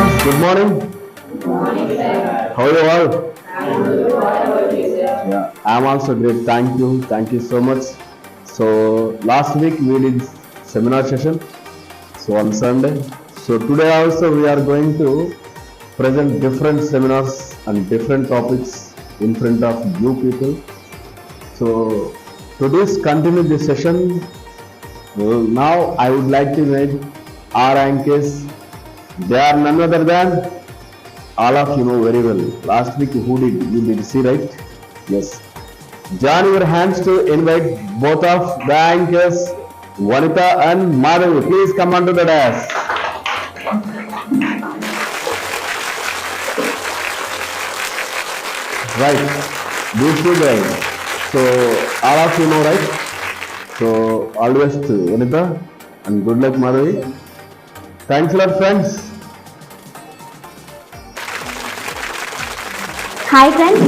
friends, good morning. Good morning, sir. How are you all? I'm good. What about you, sir? Yeah, I'm also great. Thank you. Thank you so much. So last week we did seminar session. So on Sunday. So today also we are going to present different seminars and different topics in front of you people. So to this continue this session. Now I would like to make our anchors. They are none other than all of you know very well. Last week who did you did see, right? Yes. Join your hands to invite both of the anchors, Vanita and Madhavi. Please come onto the dais. Right. These two guys. So all of you know, right? So all the best, Vanita, and good luck, Madhavi. Thanks a lot, friends. Hi friends,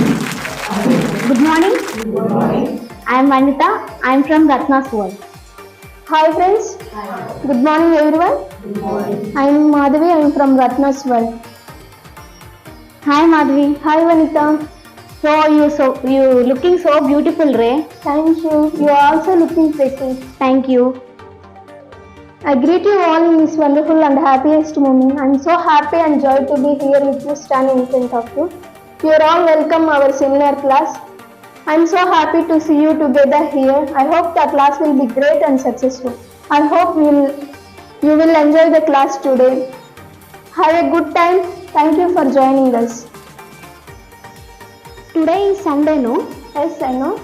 good morning. Good morning. I am Vanita. I am from RATNA'S world. Hi friends, good morning everyone. Good morning. I am Madhavi. I am from RATNA'S world. Hi Madhavi. Hi Vanita. You looking so beautiful, Ray. Thank you. You are also looking pretty. Thank you. I greet you all in this wonderful and happiest moment. I am so happy and joy to be here with you, standing in front of you. You are all welcome our seminar class. I am so happy to see you together here. I hope the class will be great and successful. I hope you will enjoy the class today. Have a good time. Thank you for joining us. Today is Sunday, no? Yes, I know.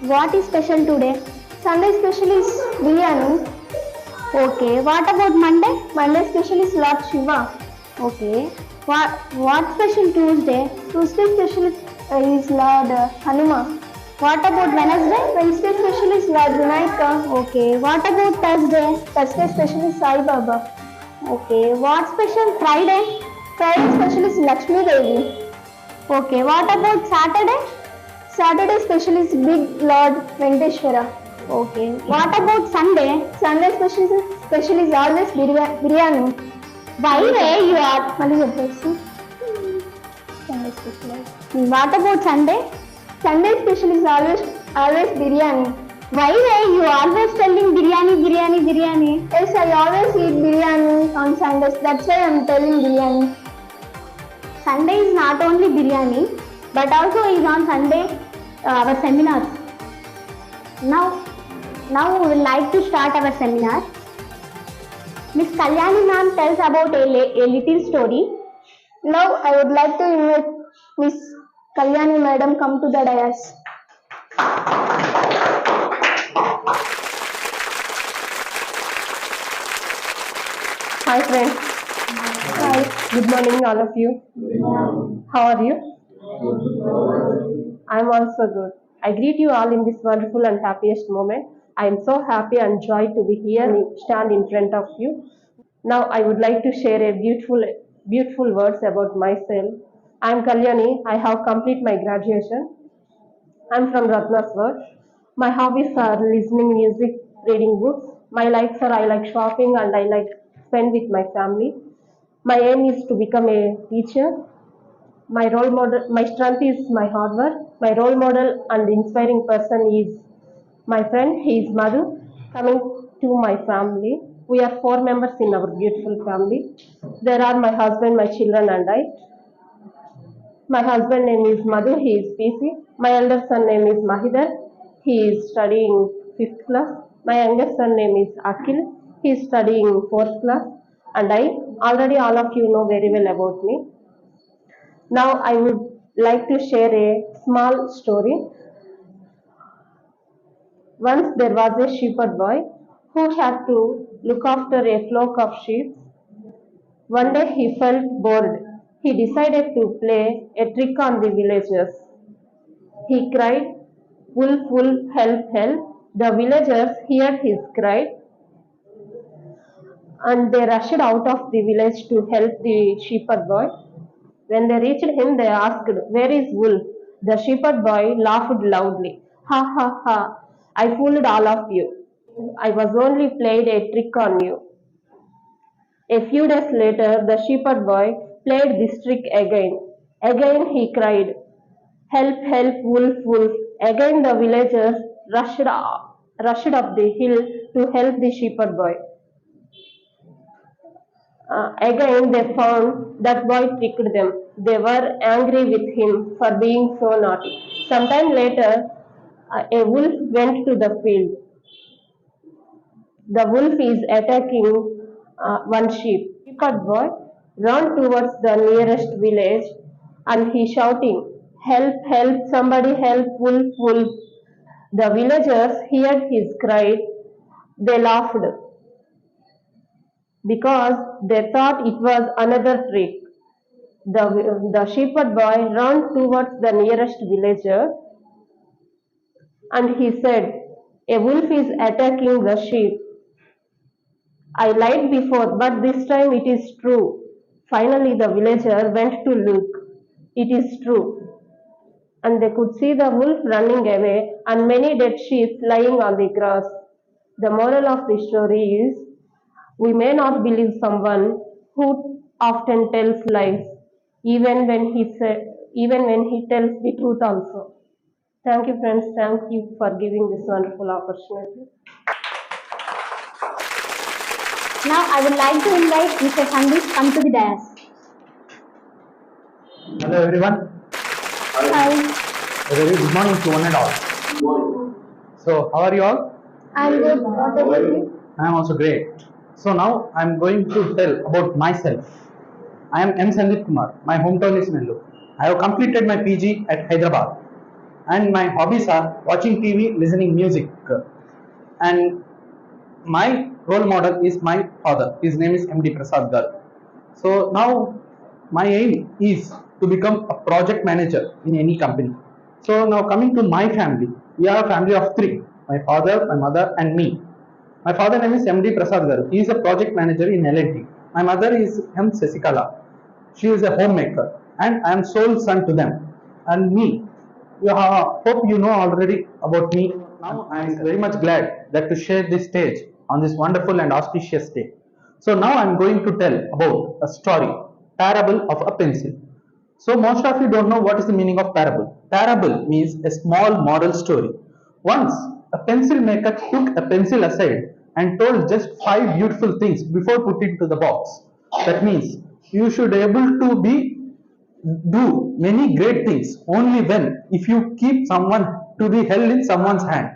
What is special today? Sunday special is biryani. Okay. What about Monday? Monday special is Lord Shiva. Okay. What special Tuesday? Tuesday special is Lord Hanuma. What about Wednesday? Wednesday special is Lord Vinayaka. Okay. What about Thursday? Thursday special is Sai Baba. Okay. What special Friday? Friday special is Lakshmi Devi. Okay. What about Saturday? Saturday special is Big Lord Venkateshwara. Okay. What about Sunday? Sunday special is always biryani. Why you are Sunday special. What about Sunday? Sunday special is always biryani. Why you always telling biryani? Yes, I always eat biryani on Sundays. That's why I am telling biryani. Sunday is not only biryani, but also is on Sunday our seminars. Now we would like to start our seminar. Miss Kalyani ma'am tells about a little story. Now I would like to invite Miss Kalyani madam come to the dais. Hi friends. Hi. Good morning all of you. How are you? I am also good. I greet you all in this wonderful and happiest moment. I am so happy and joy to be here and stand in front of you. Now I would like to share a beautiful words about myself. I am Kalyani. I have completed my graduation. I am from RATN'S world. My hobbies are listening music, reading books. My likes are I like shopping and I like spend with my family. My aim is to become a teacher. My role model, my strength is my hard work. My role model and inspiring person is my friend. He is Madhu. Coming to my family, we are 4 members in our beautiful family. There are my husband, my children, and I. My husband name is Madhu. He is PC. My elder son name is Mahidar. He is studying 5th class. My younger son name is Akhil. He is studying 4th class. And I, already all of you know very well about me. Now I would like to share a small story. Once there was a shepherd boy who had to look after a flock of sheep. One day he felt bored. He decided to play a trick on the villagers. He cried, "Wolf, wolf, help, help." The villagers heard his cry and they rushed out of the village to help the shepherd boy. When they reached him, they asked, "Where is Wolf?" The shepherd boy laughed loudly. "Ha ha ha, I fooled all of you. I was only played a trick on you." A few days later, the shepherd boy played this trick again. Again he cried, "Help, help, wolf, wolf." Again the villagers rushed up the hill to help the shepherd boy. Again they found that boy tricked them. They were angry with him for being so naughty. Sometime later, a wolf went to the field. The wolf is attacking one sheep. Shepherd boy ran towards the nearest village and he shouting, "Help, help, somebody help, wolf, wolf." The villagers heard his cry. They laughed because they thought it was another trick. The shepherd boy ran towards the nearest villager and he said, "A wolf is attacking the sheep. I lied before, but this time it is true." Finally, the villager went to look. It is true. And they could see the wolf running away and many dead sheep lying on the grass. The moral of the story is we may not believe someone who often tells lies, even when he tells the truth also. Thank you, friends. Thank you for giving this wonderful opportunity. Now I would like to invite Mr. Sandeep come to the dais. Hello everyone. Hi, A very good morning to one and all. So how are you all? I'm good. What about you? I am also great. So now I am going to tell about myself. I am M. Sandeep Kumar. My hometown is Nellore. I have completed my PG at Hyderabad. And my hobbies are watching TV, listening music. And my role model is my father. His name is MD Prasad Gar. So now my aim is to become a project manager in any company. So now coming to my family, we are a family of three: my father, my mother, and me. My father name is MD Prasad Garu. He is a project manager in L&T. My mother is M. Sasikala. She is a homemaker, and I am sole son to them. And me, hope you know already about me. Now I am very much glad that to share this stage on this wonderful and auspicious day. So now I am going to tell about a story, parable of a pencil. So most of you don't know what is the meaning of parable. Parable means a small moral story. Once a pencil maker took a pencil aside and told just 5 beautiful things before putting to the box. That means you should able to be do many great things only when if you keep someone to be held in someone's hand.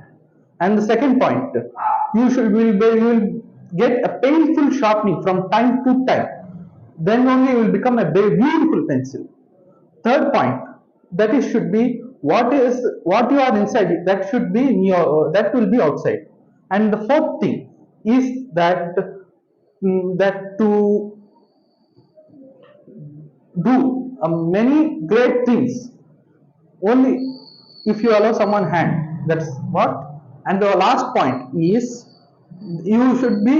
And the second point, you will get a painful sharpening from time to time. Then only you will become a very beautiful pencil. Third point, that is should be what you are inside that should be in your that will be outside. And the fourth thing is that that to do many great things only if you allow someone hand. That's what. And the last point is you should be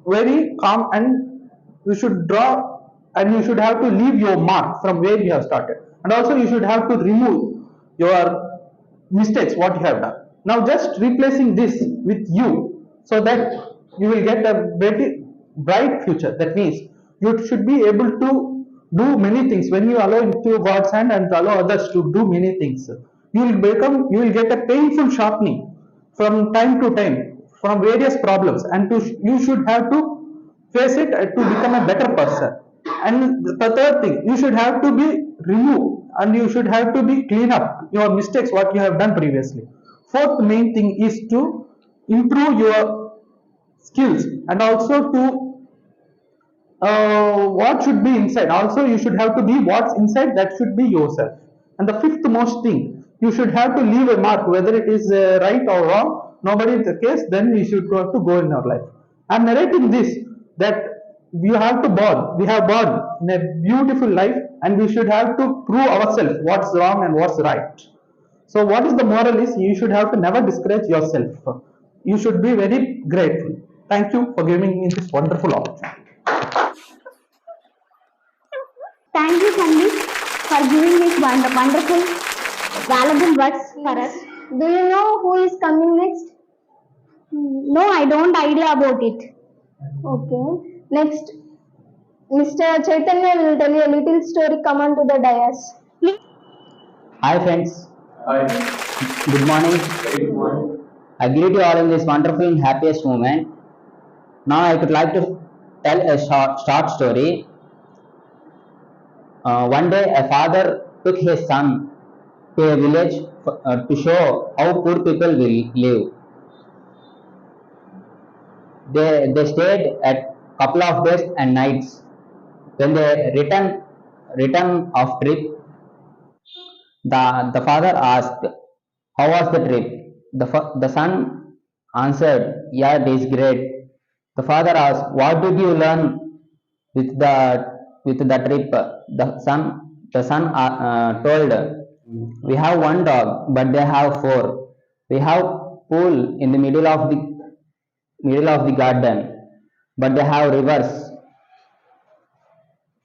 very calm and you should draw and you should have to leave your mark from where you have started. And also you should have to remove your mistakes what you have done. Now just replacing this with you so that you will get a very bright future. That means you should be able to do many things when you allow into God's hand and allow others to do many things. You will get a painful sharpening from time to time from various problems, and you should have to face it to become a better person. And the third thing, you should have to be remove and you should have to be clean up your mistakes what you have done previously. Fourth main thing is to improve your skills and also to what should be inside. Also, you should have to be what's inside that should be yourself. And the fifth most thing, you should have to leave a mark, whether it is right or wrong. Nobody is the case, then we should have to go in our life. I'm narrating this that we have to born. We have born in a beautiful life, and we should have to prove ourselves what's wrong and what's right. So, what is the moral is you should have to never discourage yourself. You should be very grateful. Thank you for giving me this wonderful opportunity. Thank you, Sandeep, for giving these wonderful, valuable words for us. Do you know who is coming next? No, I don't idea about it. Okay. Next, Mr. Chaitanya will tell you a little story. Come on to the dais. Please. Hi friends, Hi. good morning. Good morning. I greet you all in this wonderful and happiest moment. Now I would like to tell a short story. One day a father took his son to a village to show how poor people will live. They stayed at couple of days and nights. When they return of trip, the father asked, "How was the trip?" The son answered, "Yeah, it is great." The father asked, "What did you learn with the trip?" The son told, "We have one dog, but they have four. We have pool in the middle of the garden, but they have rivers.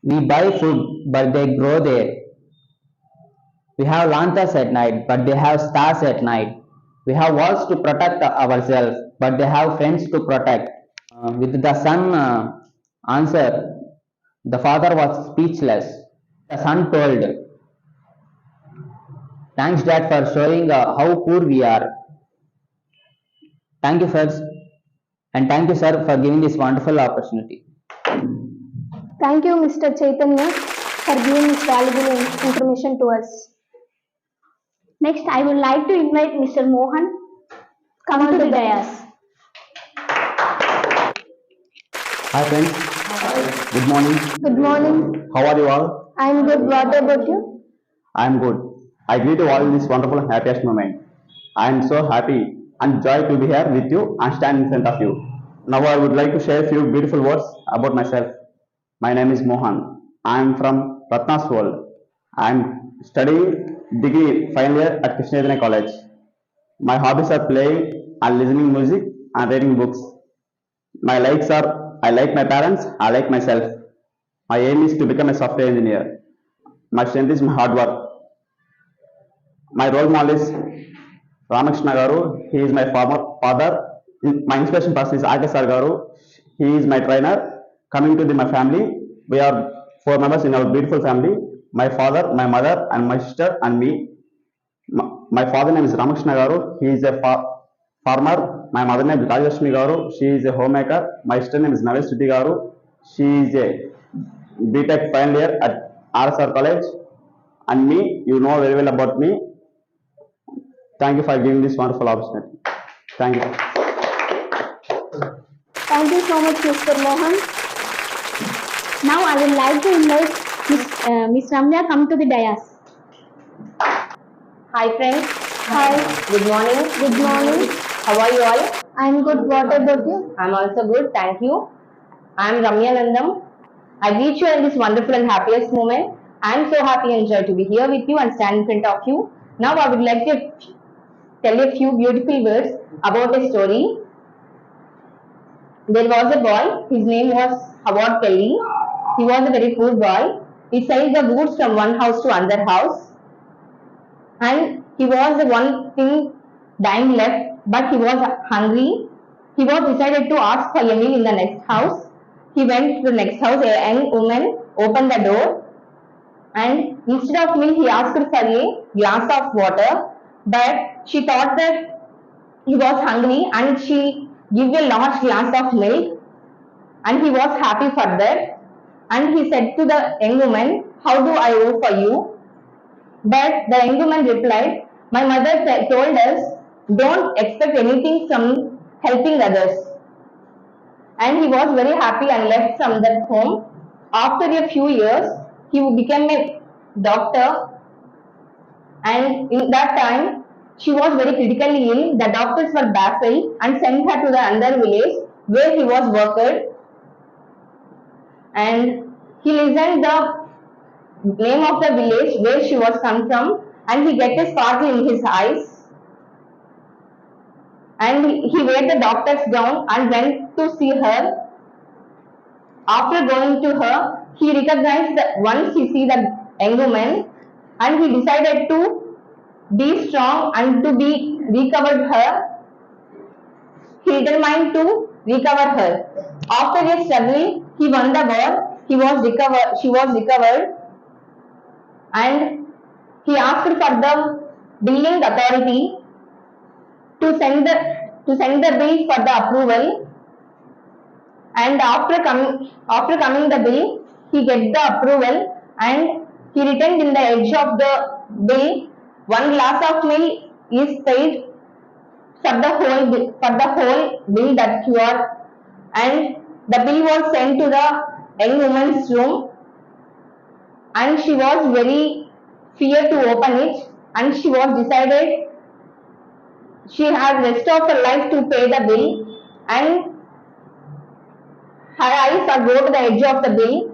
We buy food, but they grow there. We have lanterns at night, but they have stars at night. We have walls to protect ourselves, but they have friends to protect." With the son answer, the father was speechless. The son told, "Thanks, Dad, for showing how poor we are. Thank you, first, and thank you, sir, for giving this wonderful opportunity." Thank you, Mr. Chaitanya, for giving this valuable information to us. Next, I would like to invite Mr. Mohan. Come to the dais. Hi friends. Good morning. Good morning. How are you all? I am good. What about you? I am good. I greet you all in this wonderful and happiest moment. I am so happy and joy to be here with you and stand in front of you. Now I would like to share a few beautiful words about myself. My name is Mohan. I am from RATNA'S world. I am studying degree final year at Chaitanya College. My hobbies are playing and listening music and reading books. My likes are I like my parents, I like myself. My aim is to become a software engineer. My strength is my hard work. My role model is Ramakrishna Garu. He is my former father. My inspiration person is Sar Garu. He is my trainer. Coming to my family, we are four members in our beautiful family. My father, my mother, and my sister and me. My father name is Ramakrishna Garu. He is a farmer. My mother name is Rajashmi Garu. She is a homemaker. My sister name is Navesh Siddhi Garu. She is a BTech final year at RSR College. And me, you know very well about me. Thank you for giving this wonderful opportunity. Thank you. Thank you so much, Mr. Mohan. Now I would like to invite Miss Ramya come to the dais. Hi friends. Hi. Good morning. Good morning. How are you all? I am good. What about you? I'm also good. Thank you. I'm Ramya Nandam. I greet you in this wonderful and happiest moment. I'm so happy and joy to be here with you and stand in front of you. Now I would like to tell a few beautiful words about a story. There was a boy. His name was Howard Kelly. He was a very poor boy. He sold the goods from one house to another house. And he was the one thing dying left, but he was hungry. He was decided to ask for a meal in the next house. He went to the next house. A young woman opened the door, and instead of meal, he asked for a glass of water. But she thought that he was hungry, and she gave a large glass of milk, and he was happy for that. And he said to the young woman, "How do I owe for you?" But the young woman replied, "My mother told us, don't expect anything from helping others." And he was very happy and left from that home. After a few years, he became a doctor. And in that time, she was very critically ill. The doctors were baffled and sent her to the other village where he was worked. And he listened the name of the village where she was come from, and he get a sparkle in his eyes. And he wear the doctor's gown and went to see her. After going to her, he recognized that once he see the young woman, and he decided to be strong and to be recovered her. He determined to recover her. After a struggle, he won the war, she was recovered, and he asked for the billing authority to send the bill for the approval, and after coming the bill, he get the approval, and he written in the edge of the bill, one glass of milk is paid for the whole bill that you are. And the bill was sent to the young woman's room, and she was very feared to open it, and she was decided she has rest of her life to pay the bill, and her eyes are go to the edge of the bill.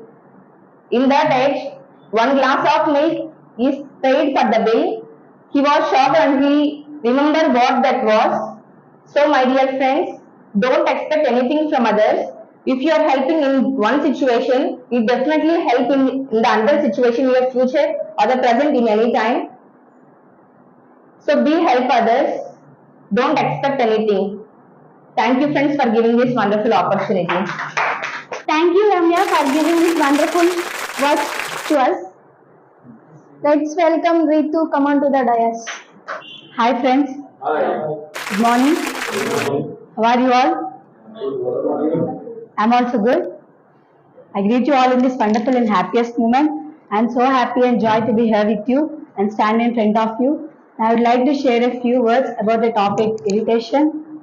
In that edge, one glass of milk is paid for the bill. He was shocked and he remembered what that was. So, my dear friends, don't expect anything from others. If you are helping in one situation, it definitely help in the other situation in your future or the present in any time. So, be help others. Don't expect anything. Thank you, friends, for giving this wonderful opportunity. Thank you, Ramya, for giving this wonderful words to us. Let's welcome Ritu. Come on to the dais. Hi, friends. Hi. Good morning. How are you all? I'm also good. I greet you all in this wonderful and happiest moment. I'm so happy and joy to be here with you and stand in front of you. I would like to share a few words about the topic irritation.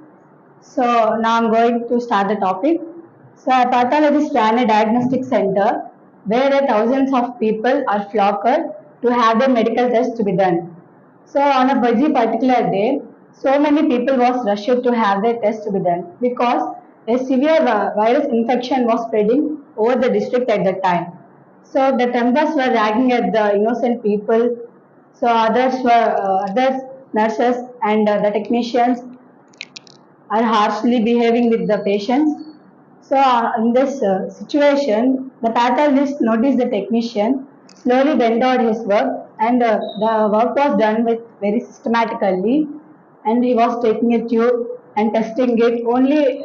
So now I'm going to start the topic. So a pathologist ran a diagnostic center where thousands of people are flocked to have their medical tests to be done. So on a busy particular day, so many people was rushed to have their test to be done because a severe virus infection was spreading over the district at that time. So the tempers were ragging at the innocent people. So others nurses and the technicians are harshly behaving with the patients. So in this situation, the pathologist noticed the technician slowly bent out his work, and the work was done with very systematically, and he was taking a tube and testing it only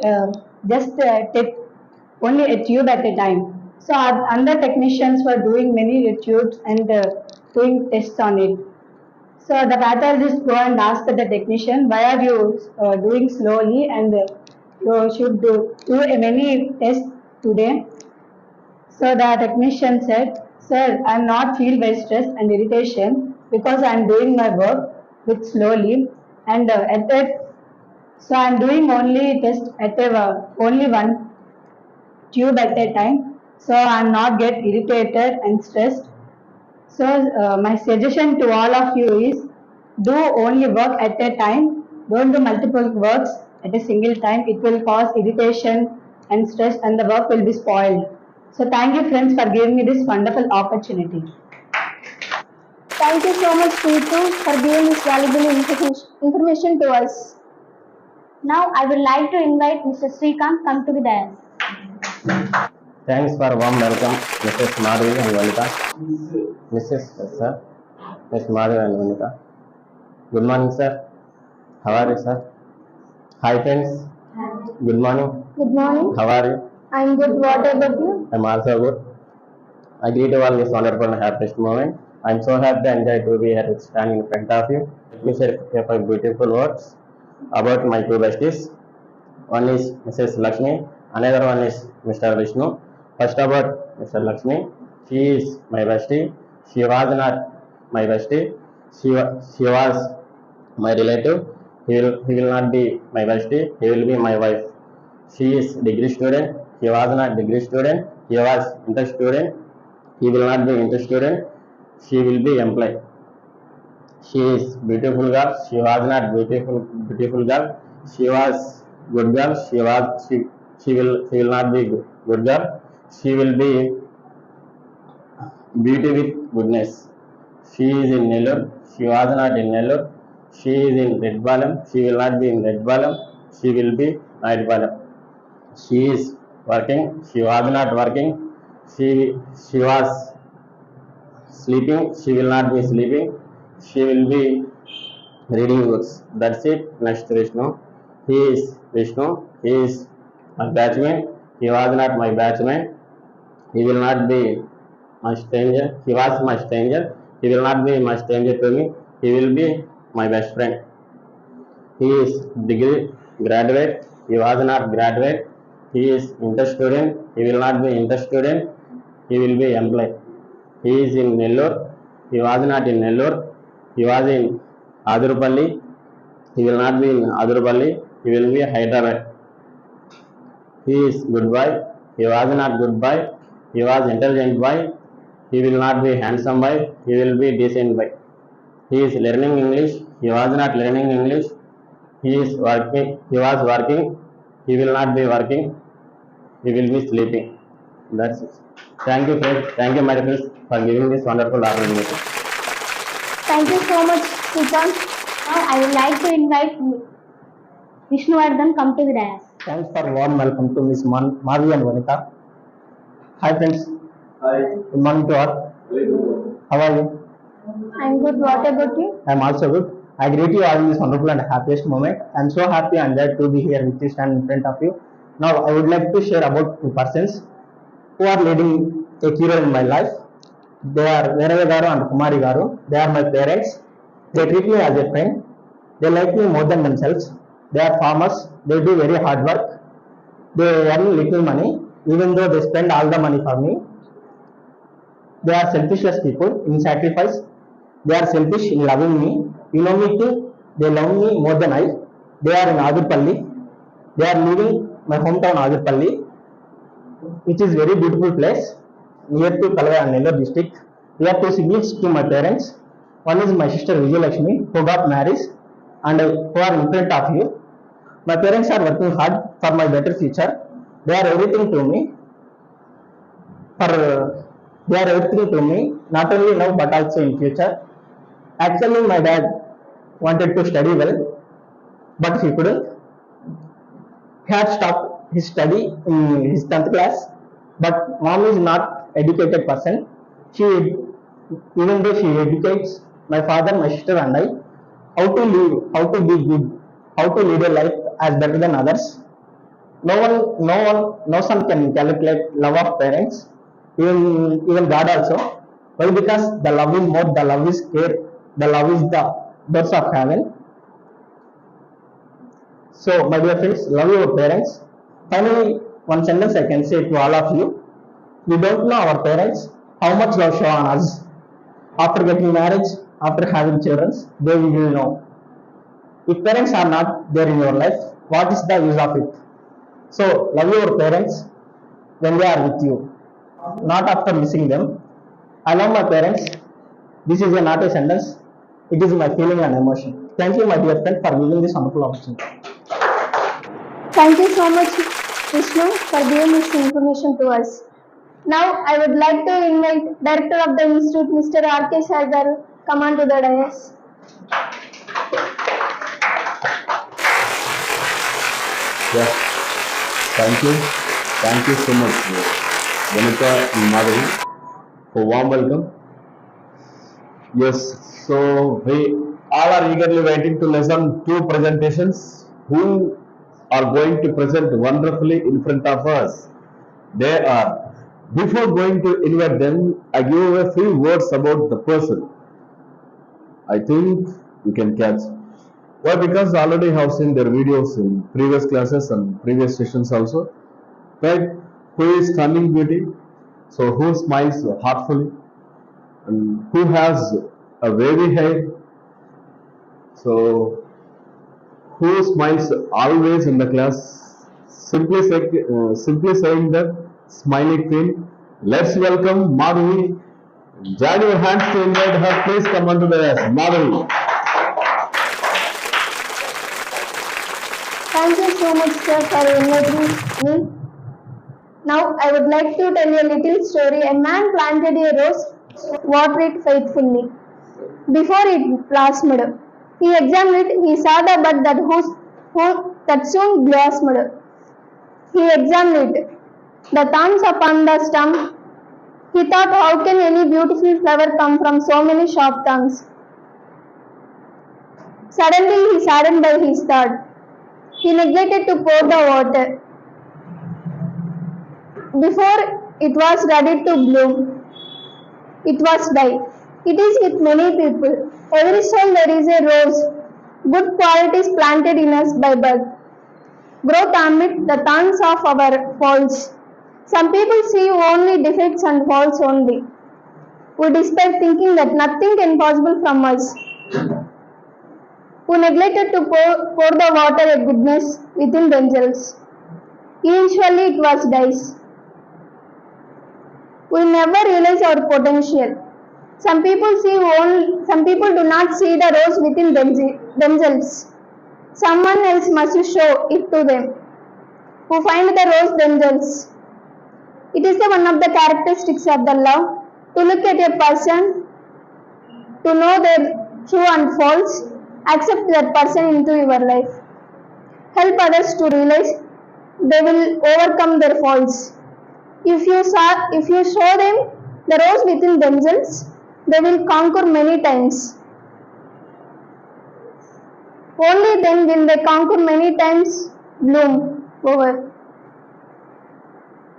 only a tube at a time. So other technicians were doing many tubes and doing tests on it. So the pathologist go and ask the technician, why are you doing slowly and you should do many tests today? So the technician said, sir, I am not feel very stressed and irritation because I am doing my work with slowly and so I am doing only test at only one tube at a time. So I am not get irritated and stressed. So my suggestion to all of you is do only work at a time. Don't do multiple works at a single time. It will cause irritation and stress and the work will be spoiled. So thank you friends for giving me this wonderful opportunity. Thank you so much, Ritu, for giving this valuable information to us. Now, I would like to invite Mr. Srikanth come to the dais. Thanks for warm welcome, Mrs. Madhavi and Vanita. Mrs. Sir, Ms. Madhavi and Vanita. Good morning, sir. How are you, sir? Hi, friends. Good morning. Good morning. How are you? I'm good. What about you? I'm also good. I greet you all this wonderful and happiest moment. I'm so happy and joy to be here standing in front of you. Let me share a few beautiful words about my two besties. One is Mrs. Lakshmi, another one is Mr. Vishnu. First about Mr. Lakshmi, she is my bestie. She was not my bestie. She was my relative. He will not be my bestie. He will be my wife. She is degree student. He was not degree student. He was inter student. He will not be inter student. She will be employee. She is beautiful girl. She was not beautiful girl. She was good girl. She will not be good girl. She will be beauty with goodness. She is in Nellore. She was not in Nellore. She is in Red Balam. She will not be in Red Balam. She will be Night Balam. She is working. She was not working. She was sleeping. She will not be sleeping. She will be reading books. That's it. Next Vishnu. He is Vishnu. He is my batchmate. He was not my batchmate. He will not be my stranger. He was my stranger. He will not be my stranger to me. He will be my best friend. He is degree graduate. He was not graduate. He is inter student. He will not be inter student. He will be employed. He is in Nellore. He was not in Nellore. He was in Adurupalli. He will not be in Adurupalli. He will be Hyderabad. He is good boy. He was not good boy. He was intelligent boy. He will not be handsome boy. He will be decent boy. He is learning English. He was not learning English. He is working. He was working. He will not be working. He will be sleeping. That's it. Thank you, friends. Thank you, my friends, for giving this wonderful opportunity. Thank you so much, Srikanth. Now I would like to invite Vishnuvardhan come to the dais. Thanks for warm welcome to Miss Mavi and Vanita. Hi friends. Hi. Good morning to all. How are you? I'm good. What about you? I am also good. I greet you all in this wonderful and happiest moment. I am so happy and glad to be here with you, stand in front of you. Now I would like to share about two persons who are leading a key role in my life. They are Veerava Garu and Kumari Garu. They are my parents. They treat me as a friend. They like me more than themselves. They are farmers. They do very hard work. They earn little money, even though they spend all the money for me. They are selfishless people in sacrifice. They are selfish in loving me. You know me too. They love me more than I. They are in Adurpalli. They are living my hometown Adurpalli, which is very beautiful place near to Kalaya and Nellore district. We are two siblings to my parents. One is my sister Vijay Lakshmi, who got married and who are in front of you. My parents are working hard for my better future. They are everything to me. They are everything to me, not only now but also in future. Actually, my dad wanted to study well, but he couldn't. He had stopped his study in his 10th class. But mom is not educated person. She, even though she educates my father, my sister, and I, how to live, how to be good, how to lead a life as better than others. No son can calculate love of parents, even God also. Why? Because the love is more, the love is care, the love is the doors of heaven. So, my dear friends, love your parents. Finally, one sentence I can say to all of you: we don't know our parents how much love show on us. After getting marriage, after having children, they will know. If parents are not there in your life, what is the use of it? So, love your parents when they are with you, not after missing them. I love my parents. This is not a sentence, it is my feeling and emotion. Thank you, my dear friend, for giving this wonderful opportunity. Thank you so much, Vishnu, for giving this information to us. Now, I would like to invite Director of the Institute, Mr. R.K. Sargar, come on to the dais. Yeah, thank you. Thank you so much, Vanita and Madhavi, for warm welcome. Yes, so we all are eagerly waiting to listen two presentations who are going to present wonderfully in front of us. They are. Before going to invite them, I give a few words about the person. I think you can catch. Why? Because I already have seen their videos in previous classes and previous sessions also. Right? Who is stunning beauty? So who smiles heartfully and who has a wavy hair? So who smiles always in the class? Simply saying that smiley queen. Let's welcome Madhavi. Join your hands to invite her. Please come onto the dais. Madhavi. Thank you so much, sir, for inviting me. Now, I would like to tell you a little story. A man planted a rose, watered it faithfully. Before it blossomed, he examined it. He saw the bud that soon blossomed. He examined it. The thorns upon the stem. He thought, how can any beautiful flower come from so many sharp thorns? Suddenly, he saddened by his thought. He neglected to pour the water. Before it was ready to bloom. It was die. It is with many people. Every soul there is a rose. Good qualities planted in us by birth. Growth amid the thorns of our faults. Some people see only defects and faults only. We despair thinking that nothing can possible from us. Who neglected to pour the water of goodness within themselves. Eventually it was dies. We never realize our potential. Some people do not see the rose within themselves. Someone else must show it to them, who find the rose themselves. It is one of the characteristics of the love, to look at a person, to know their true and false, accept that person into your life. Help others to realize they will overcome their faults. If you show them the rose within themselves, they will conquer many times. Only then will they conquer many times, bloom over.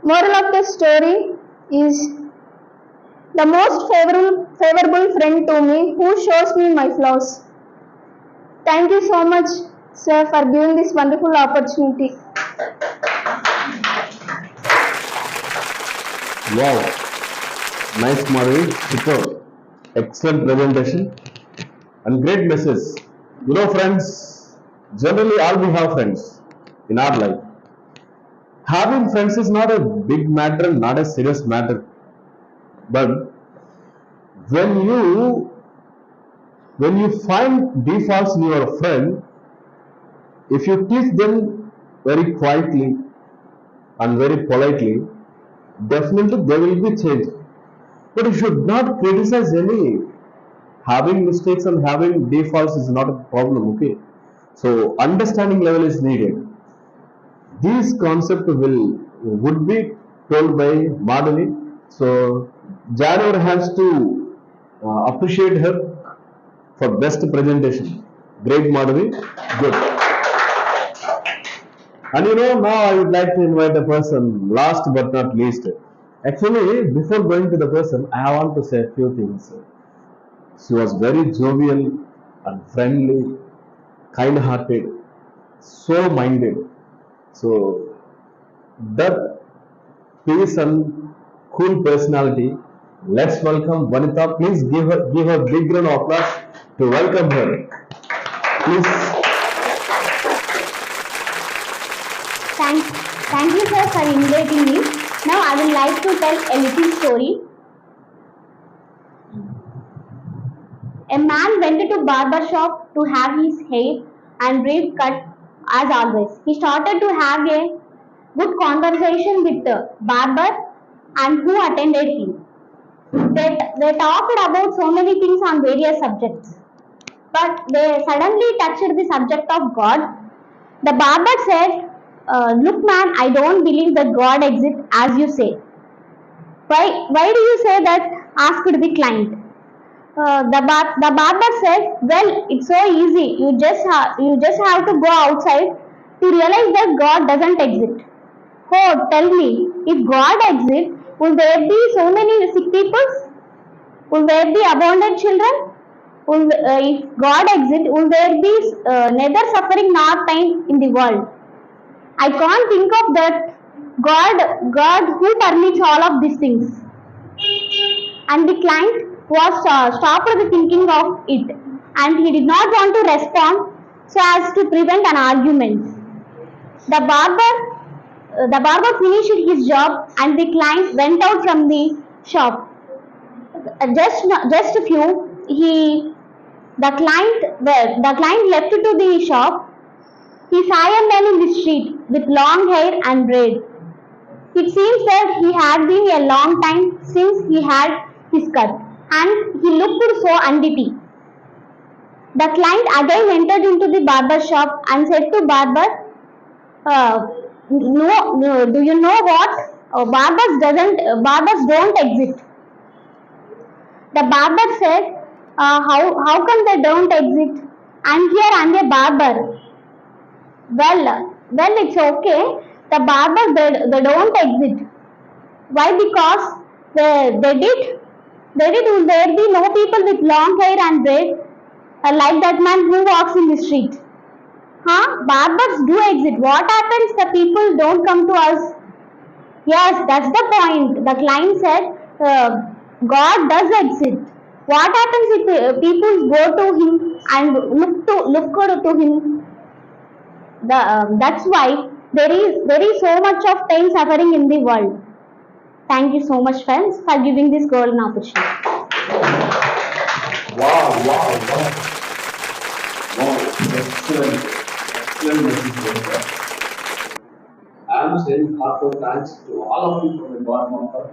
Moral of the story is the most favorable friend to me who shows me my flaws. Thank you so much, sir, for giving this wonderful opportunity. Wow, nice Madhavi, super, excellent presentation and great message. You know friends, generally all we have friends in our life. Having friends is not a big matter, not a serious matter. But when you find defaults in your friend, if you teach them very quietly and very politely, definitely they will be changed. But you should not criticize any. Having mistakes and having defaults is not a problem, okay? So understanding level is needed. These concept would be told by Madhavi. So Janor has to appreciate her for best presentation. Great Madhavi, good. And you know, now I would like to invite a person, last but not least. Actually, before going to the person, I want to say a few things. She was very jovial and friendly, kind-hearted, so minded. So that peace and cool personality. Let's welcome Vanita. Please give her big round of applause to welcome her. Please. Thank you, sir, for inviting me. Now I would like to tell a little story. A man went to barber shop to have his hair and beard cut as always. He started to have a good conversation with the barber and who attended him. They talked about so many things on various subjects, but they suddenly touched the subject of God. The barber said, "Look, man, I don't believe that God exists as you say." Why do you say that? Asked the client. The barber said, "Well, it's so easy. You just have to go outside to realize that God doesn't exist." Oh, tell me, if God exists, will there be so many sick people? Will there be abandoned children? If God exists, will there be neither suffering nor pain in the world? I can't think of that God who permits all of these things. And the client was stopped thinking of it, and he did not want to respond so as to prevent an argument. The barber finished his job, and the client went out from the shop. Just a few, the client left to the shop. He saw a man in the street with long hair and braid. It seems that he had been a long time since he had his cut, and he looked so untidy. The client again entered into the barber shop and said to barber, "No, do you know what? Barbers don't exist." The barber said, how come they don't exist? And here I'm a barber. Well, it's okay. The barbers, they don't exist. Why? Because they did there be no people with long hair and beard like that man who walks in the street. Huh? Barbers do exist. What happens? The people don't come to us. Yes, that's the point. The client said, God does exist. What happens if people go to him and look to him? That's why there is so much of pain suffering in the world. Thank you so much, friends, for giving this girl an opportunity. Wow, wow, wow. Wow, excellent. Excellent message, Jessica. I am saying heartfelt thanks to all of you from the bottom of our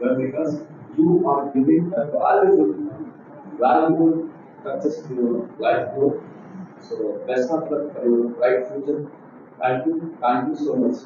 well because you are giving a valuable success to your life growth. So best of luck for your bright future. Thank you so much.